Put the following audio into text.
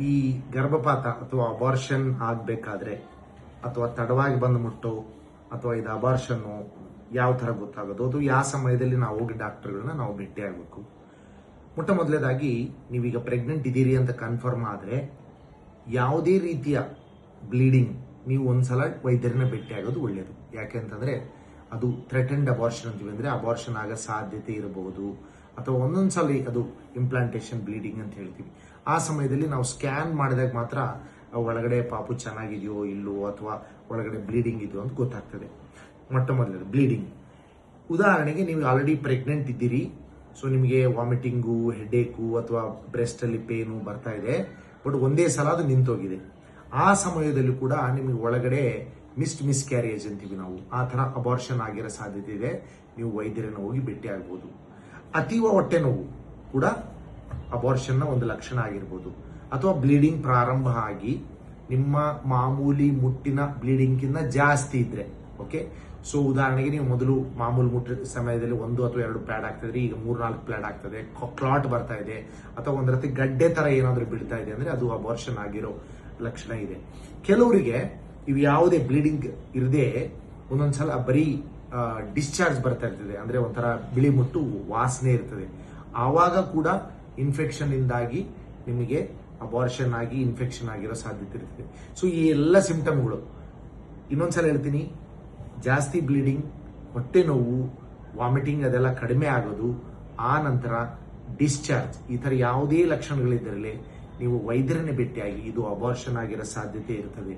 ಈ ಗರ್ಭಪಾತ ಅಥವಾ ಅಬಾರ್ಷನ್ ಆಗಬೇಕಾದ್ರೆ ಅಥವಾ ತಡವಾಗಿ ಬಂದು ಮುಟ್ಟೋ ಅಥವಾ ಇದು ಅಬಾರ್ಷನ್ನು ಯಾವ ಥರ ಗೊತ್ತಾಗೋದು, ಅದು ಯಾವ ಸಮಯದಲ್ಲಿ ನಾವು ಹೋಗಿ ಡಾಕ್ಟರ್ಗಳನ್ನ ನಾವು ಭೇಟಿ ಆಗಬೇಕು. ಮೊಟ್ಟ ಮೊದಲನೇದಾಗಿ ನೀವೀಗ ಪ್ರೆಗ್ನೆಂಟ್ ಇದ್ದೀರಿ ಅಂತ ಕನ್ಫರ್ಮ್ ಆದರೆ ಯಾವುದೇ ರೀತಿಯ ಬ್ಲೀಡಿಂಗ್ ನೀವು ಒಂದ್ಸಲ ವೈದ್ಯರನ್ನ ಭೇಟಿ ಆಗೋದು ಒಳ್ಳೆಯದು. ಯಾಕೆ ಅಂತಂದರೆ ಅದು ಥ್ರೆಟನ್ಡ್ ಅಬಾರ್ಷನ್ ಅಂತೀವಿ, ಅಂದರೆ ಅಬಾರ್ಷನ್ ಆಗೋ ಸಾಧ್ಯತೆ ಇರಬಹುದು, ಅಥವಾ ಒಂದೊಂದ್ಸಲ ಅದು ಇಂಪ್ಲಾಂಟೇಷನ್ ಬ್ಲೀಡಿಂಗ್ ಅಂತ ಹೇಳ್ತೀವಿ. ಆ ಸಮಯದಲ್ಲಿ ನಾವು ಸ್ಕ್ಯಾನ್ ಮಾಡಿದಾಗ ಮಾತ್ರ ಒಳಗಡೆ ಪಾಪು ಚೆನ್ನಾಗಿದೆಯೋ ಇಲ್ಲೋ ಅಥವಾ ಒಳಗಡೆ ಬ್ಲೀಡಿಂಗ್ ಇದೆಯೋ ಅಂತ ಗೊತ್ತಾಗ್ತದೆ. ಮೊಟ್ಟ ಮೊದಲನೇದು ಬ್ಲೀಡಿಂಗ್. ಉದಾಹರಣೆಗೆ ನೀವು ಆಲ್ರೆಡಿ ಪ್ರೆಗ್ನೆಂಟ್ ಇದ್ದೀರಿ, ಸೊ ನಿಮಗೆ ವಾಮಿಟಿಂಗು, ಹೆಡ್ಏಕು ಅಥವಾ ಬ್ರೆಸ್ಟಲ್ಲಿ ಪೇನು ಬರ್ತಾ ಇದೆ, ಬಟ್ ಒಂದೇ ಸಲ ಅದು ನಿಂತೋಗಿದೆ. ಆ ಸಮಯದಲ್ಲೂ ಕೂಡ ನಿಮಗೆ ಒಳಗಡೆ ಮಿಸ್ ಕ್ಯಾರೇಜ್ ಅಂತೀವಿ ನಾವು, ಆ ಥರ ಅಬಾರ್ಷನ್ ಆಗಿರೋ ಸಾಧ್ಯತೆ ಇದೆ. ನೀವು ವೈದ್ಯರನ್ನು ಹೋಗಿ ಭೇಟಿ ಆಗ್ಬೋದು. ಅತೀವ ಹೊಟ್ಟೆ ನೋವು ಕೂಡ ಅಬಾರ್ಷನ್ನ ಒಂದು ಲಕ್ಷಣ ಆಗಿರ್ಬೋದು. ಅಥವಾ ಬ್ಲೀಡಿಂಗ್ ಪ್ರಾರಂಭ ಆಗಿ ನಿಮ್ಮ ಮಾಮೂಲಿ ಮುಟ್ಟಿನ ಬ್ಲೀಡಿಂಗ್ಗಿಂತ ಜಾಸ್ತಿ ಇದ್ರೆ, ಓಕೆ. ಸೊ ಉದಾಹರಣೆಗೆ ನೀವು ಮೊದಲು ಮಾಮೂಲಿ ಮುಟ್ಟಿದ ಸಮಯದಲ್ಲಿ 1 ಅಥವಾ 2 ಪ್ಯಾಡ್ ಆಗ್ತದೆ, ಈಗ 3-4 ಪ್ಯಾಡ್ ಆಗ್ತದೆ, ಕ್ಲಾಟ್ ಬರ್ತಾ ಇದೆ, ಅಥವಾ ಒಂದ್ ರೀತಿ ಗಡ್ಡೆ ತರ ಏನಾದರೂ ಬೀಳ್ತಾ ಇದೆ ಅಂದ್ರೆ ಅದು ಅಬಾರ್ಷನ್ ಆಗಿರೋ ಲಕ್ಷಣ ಇದೆ. ಕೆಲವರಿಗೆ ಇವು ಯಾವುದೇ ಬ್ಲೀಡಿಂಗ್ ಇರದೆ ಒಂದೊಂದ್ಸಲ ಬರೀ ಡಿಸ್ಚಾರ್ಜ್ ಬರ್ತಾ ಇರ್ತದೆ, ಅಂದ್ರೆ ಒಂಥರ ಬಿಳಿ ಮುಟ್ಟು ವಾಸನೆ ಇರ್ತದೆ. ಆವಾಗ ಕೂಡ ಇನ್ಫೆಕ್ಷನ್ ಇಂದಾಗಿ ನಿಮಗೆ ಅಬಾರ್ಷನ್ ಆಗಿ ಇನ್ಫೆಕ್ಷನ್ ಆಗಿರೋ ಸಾಧ್ಯತೆ ಇರ್ತದೆ. ಸೊ ಈ ಎಲ್ಲ ಸಿಂಪ್ಟಮ್ಗಳು, ಇನ್ನೊಂದ್ಸಲ ಹೇಳ್ತೀನಿ, ಜಾಸ್ತಿ ಬ್ಲೀಡಿಂಗ್, ಹೊಟ್ಟೆ ನೋವು, ವಾಮಿಟಿಂಗ್ ಅದೆಲ್ಲ ಕಡಿಮೆ ಆಗೋದು, ಆ ನಂತರ ಡಿಸ್ಚಾರ್ಜ್, ಈ ಥರ ಯಾವುದೇ ಲಕ್ಷಣಗಳಿದ್ದರೆ ನೀವು ವೈದ್ಯರನ್ನೇ ಭೇಟಿಯಾಗಿ ಇದು ಅಬಾರ್ಷನ್ ಆಗಿರೋ ಸಾಧ್ಯತೆ ಇರ್ತದೆ.